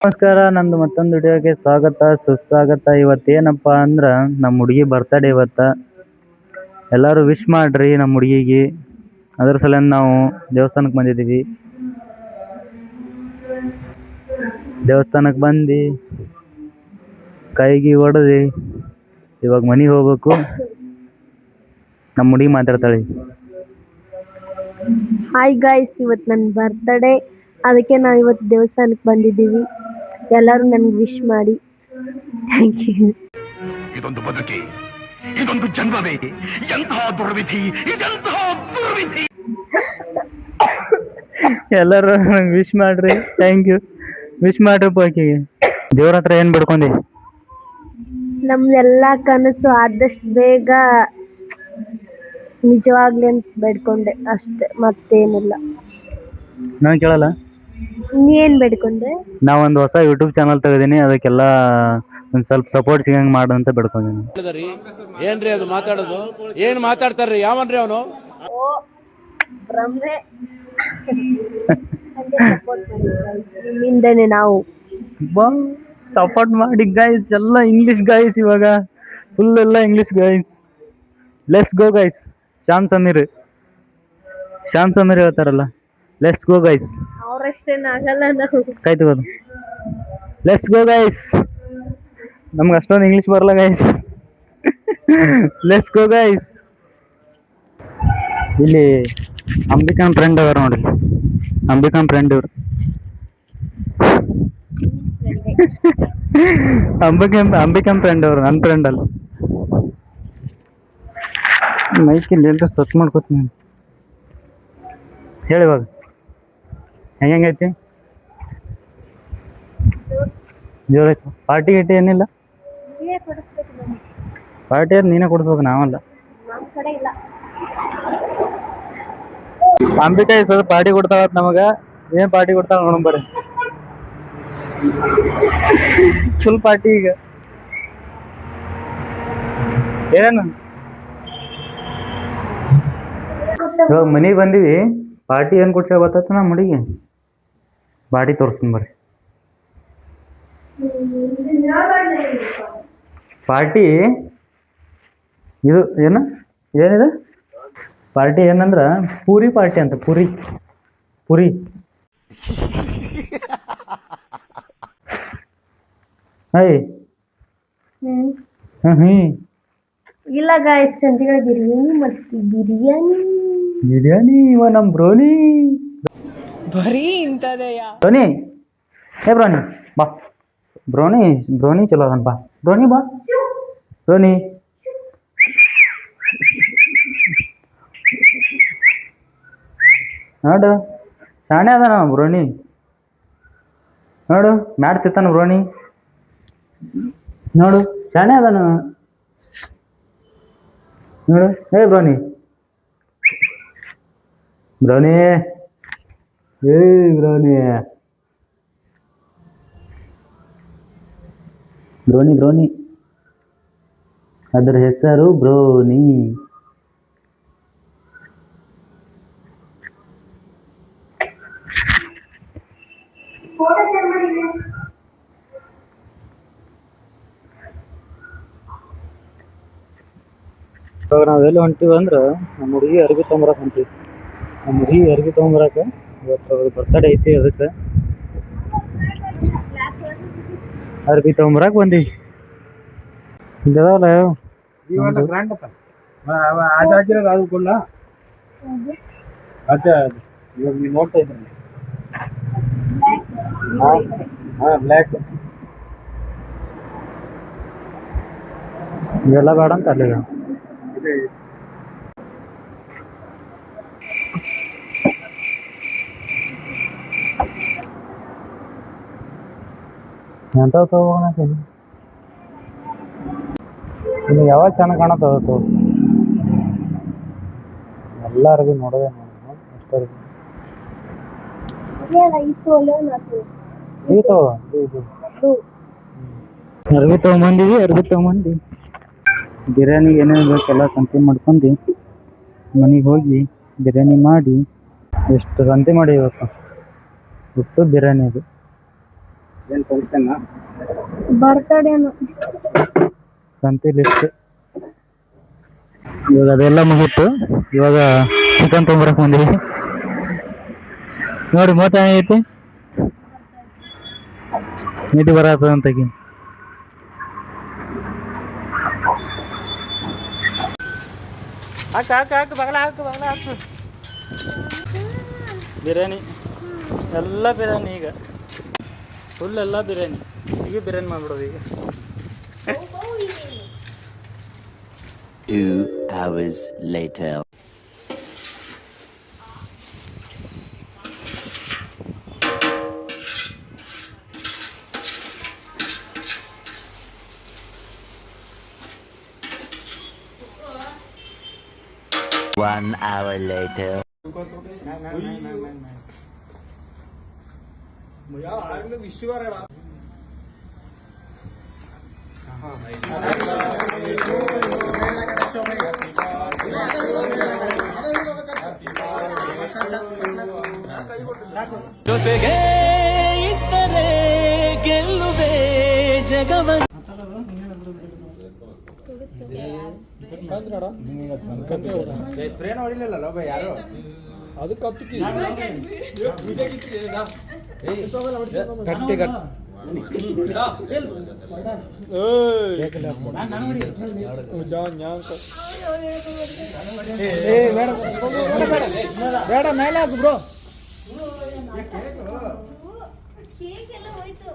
ನಮಸ್ಕಾರ, ನಂದು ಮತ್ತೊಂದು ವಿಡಿಯೋಗೆ ಸ್ವಾಗತ ಸುಸ್ವಾಗತ. ಇವತ್ತೇನಪ್ಪ ಅಂದ್ರೆ ನಮ್ಮ ಹುಡುಗಿ ಬರ್ತಡೇ ಇವತ್ತು. ಎಲ್ಲರೂ ವಿಶ್ ಮಾಡ್ರಿ ನಮ್ಮ ಹುಡುಗಿಗೆ. ಅದ್ರ ಸಲುವಾಗಿ ನಾವು ದೇವಸ್ಥಾನಕ್ಕೆ ಬಂದಿದ್ದೀವಿ. ದೇವಸ್ಥಾನಕ್ಕೆ ಬಂದು ಕೈಗೆ ಹೊಡೆದು ಇವಾಗ ಮನೆಗೆ ಹೋಗ್ಬೇಕು. ನಮ್ಮ ಹುಡುಗಿ ಮಾತಾಡ್ತಾಳೆ. ಹಾಯ್ ಗಾಯ್ಸ್, ಇವತ್ತು ನನ್ನ ಬರ್ತ್ಡೇ, ಅದಕ್ಕೆ ನಾವು ಇವತ್ತು ದೇವಸ್ಥಾನಕ್ಕೆ ಬಂದಿದ್ದೀವಿ. ಎಲ್ಲರೂ ನನಗೆ ವಿಶ್ ಮಾಡಿ. Thank you. ಇದೊಂದು ಬದುಕಿ, ಇದೊಂದು ಜನ್ಮವೇ, ಎಂತಹ ದುರ್ವಿಧಿ, ಇದೆಂತಹ ದುರ್ವಿಧಿ. ಎಲ್ಲರೂ ವಿಶ್ ಮಾಡ್ರಿ. Thank you. ವಿಶ್ ಮಾಡ್ರಿ ಆಕೆಗೆ. ದೇವ್ರ ಹತ್ರ ಏನು ಬಿಡ್ಕೊಂಡಿ? ನಮ್ದೆಲ್ಲ ಕನಸು ಆದಷ್ಟು ಬೇಗ ನಿಜವಾಗ್ಲಿ ಅಂತ ಬೇಡ್ಕೊಂಡೆ ಅಷ್ಟೇ, ಮತ್ತೇನಿಲ್ಲ. ನಾನು ಕೇಳಲ್ಲ. ನೀನ್ ಬೇಡ್ಕೊಂಡೆ? ನಾವೊಂದು ಹೊಸ ಯೂಟ್ಯೂಬ್ ಚಾನಲ್ ತೆಗೆದೀನಿ, ಅದಕ್ಕೆಲ್ಲ ಒಂದು ಸ್ವಲ್ಪ ಸಪೋರ್ಟ್ ಸಿಗಂಗೆ ಮಾಡು ಅಂತ ಬೇಡ್ಕೊಂಡಿನಿ. ಏನ್ರಿ ಅದು ಮಾತಾಡೋದು? ಏನ್ ಮಾತಾಡ್ತಾರ್ರಿ? ಯಾವನ್ರಿ ಅವನು? ನಿಮ್ಮಿಂದನೇ ನಾವು ಸಪೋರ್ಟ್ ಮಾಡಿ ಗೈಸ್. ಎಲ್ಲ ಇಂಗ್ಲಿಷ್ ಗೈಸ್, ಇವಾಗ ಫುಲ್ ಎಲ್ಲ English guys. Let's go guys. Shyam Sameer ಹೇಳ್ತಾರಲ್ಲ, ಲೆಟ್ಸ್ ಗೋ ಗೈಸ್. ಅವ್ರಷ್ಟೇನಾಗಲ್ಲ, ನಾವು ಕೈ ತಗೋದು. Let's go guys. ನಮ್ಗೆ ಅಷ್ಟೊಂದು ಇಂಗ್ಲಿಷ್ ಬರಲ್ಲ ಗೈಸ್. Let's go guys. ಇಲ್ಲಿ ಅಂಬಿಕಾನ್ ಫ್ರೆಂಡ್ ಅವರು ನೋಡಿ, ಅಂಬಿಕಾನ್ ಫ್ರೆಂಡ್ ಇವರು. ಅಂಬಿಕಾನ್ ಫ್ರೆಂಡ್ ಅವರು, ನನ್ನ ಫ್ರೆಂಡ್ ಅಲ್ಲ. ಮೈಕಿಲ್ಲಿ ಎಲ್ಲರೂ ಸತ್ ಮಾಡ್ಕೋತೀನಿ. ಹೇಳಿ ಇವಾಗ ಹೆಂಗೈತಿ? ಜೋರೈತು. ಪಾರ್ಟಿ ಗಿಟ್ಟಿ ಏನಿಲ್ಲ? ಪಾರ್ಟಿ ಅದು ನೀನೇ ಕೊಡಿಸ್ಬೇಕು, ನಾವಲ್ಲ. ಅಂಬಿಕಾ ಈ ಸಲ ಪಾರ್ಟಿ ಕೊಡ್ತಾವತ್ ನಮಗ. ಏನ್ ಪಾರ್ಟಿ ಕೊಡ್ತಾವ ನೋಡೋಣ ಬರ್ರಿ. ಫುಲ್ ಪಾರ್ಟಿ ಈಗ. ಏನೇನು ಇವಾಗ ಮನೆಗೆ ಬಂದೀವಿ. ಪಾರ್ಟಿ ಏನು ಕೊಡ್ಸ ಬರ್ತೈತೆ ನಮ್ಮ ಹುಡುಗಿ. ಪಾರ್ಟಿ ತೋರಿಸ್ತೀನಿ ಬರ್ರಿ. ಪಾರ್ಟಿ ಇದು ಏನಿದೆ ಪಾರ್ಟಿ ಏನಂದ್ರೆ ಪೂರಿ ಪಾರ್ಟಿ ಅಂತ. ಪೂರಿ ಹೈ. ಇಲ್ಲ ಗಾಯ್ಸ್, ಸಂಜೆಗಳ ಬಿರಿಯಾನಿ ಮತ್ತೆ ಬಿರಿಯಾನಿ ಇವ ನಮ್ಮ ಬ್ರೋನಿ. ಬರೀ ಇಂಥದೆಯಾ? ಬ್ರೋನಿ, ಹೇ ಬ್ರೋನಿ ಬಾ. ಬ್ರೋನಿ ಚಲೋ ಅದನ್ ಬಾ. ಬ್ರೋನಿ ಬಾ. ಬ್ರೋನಿ ನೋಡು, ಶಾಣೆ ಅದ ನಾವು ಬ್ರೋನಿ. ನೋಡು ಮ್ಯಾಟ್ ತಿತ್ತಾನ ಬ್ರೋನಿ. ನೋಡು ಶಾಣೆ ಅದ ನೋಡು. ಹೇ ಬ್ರೋನಿ. ಬ್ರೋನಿ ಬ್ರೋನಿ ಅದರ ಹೆಸರು ಬ್ರೋನಿ. ಇವಾಗ ನಾವೆಲ್ಲ ಹೊಂಟಿವಿ ಅಂದ್ರೆ ನಮ್ಮ ಹುಡುಗಿ ಅರ್ಬಿ ತೊಗೊಂಬರಕ್ಕೆ ಹೊಂಟಿವಿ. ನಮ್ಮ ಹುಡುಗಿ ಅರ್ಬಿ ತೊಗೊಂಬರಕ್ಕೆ ಇವತ್ತು ಬರ್ತಡೇ ಐತಿ. ಅದಕ್ಕೆ ಅರ್ಬಿ ತೊಗೊಂಬರಕ್ಕೆ ಬಂದೀವಿ. ಇದಾವಲ್ಲ ಅದು ಕೊಡ್ಲ ಅಷ್ಟೇ. ಇವಾಗ ನೀವು ನೋಡ್ತಾ ಇದ್ರಿ ಬ್ಲ್ಯಾಕ್ ಇವೆಲ್ಲ ಬೇಡ ಅಂತ ಅಲ್ಲಿಗ. ಎಂಥವು ತಗೋಣಕ್ಕೆ ಇನ್ನು ಯಾವಾಗ ಚೆನ್ನಾಗಿ ಕಾಣತ್ತ ಅದು ಎಲ್ಲ ಅರ್ಬಿ ನೋಡೋದೇ ಅಷ್ಟು ಅರ್ಬಿ ತೊಗೊಂಬಂದು ಬಿರಿಯಾನಿಗೆ ಏನೇನು ಬೇಕೆಲ್ಲ ಸಂತೆ ಮಾಡ್ಕೊಂಡು ಮನೆಗೆ ಹೋಗಿ ಬಿರಿಯಾನಿ ಮಾಡಿ. ಎಷ್ಟು ಸಂತೆ ಮಾಡಿ ಇವತ್ತು ಬಿರಿಯಾನಿ ಅದು. ಬರ್ತಡೇನು ಸಂತೆ ಲಿಸ್ಟ್. ಇವಾಗ ಅದೆಲ್ಲ ಮುಗೀತು. ಇವಾಗ ಚಿಕನ್ ತೊಗೊಂಬರಕ್ ಬಂದಿವಿ. ನೋಡಿ ಮೂವತ್ತ ಐತಿ ನಿಧಿ ಬರತ್ತಂತಗಿ. ಹಾಕು ಬಗಲ ಹಾಕು. ಬಿರಿಯಾನಿ ಎಲ್ಲ ಬಿರಿಯಾನಿ ಈಗ ಫುಲ್ ಎಲ್ಲ ಬಿರಿಯಾನಿ. ಈಗ ಬಿರಿಯಾನಿ ಮಾಡ್ಬಿಡೋದು ಈಗ. 2 hours later. One hour later. ಜೊತೆಗೆ ಇದ್ದರೆ ಗೆಲ್ಲುವೆ ಜಗವ. ಬೇಡ ಮೇಲೆ ಹಾಕು ಬ್ರೋ. ಕೇಕ್ ಎಲ್ಲ ಹೋಯ್ತು.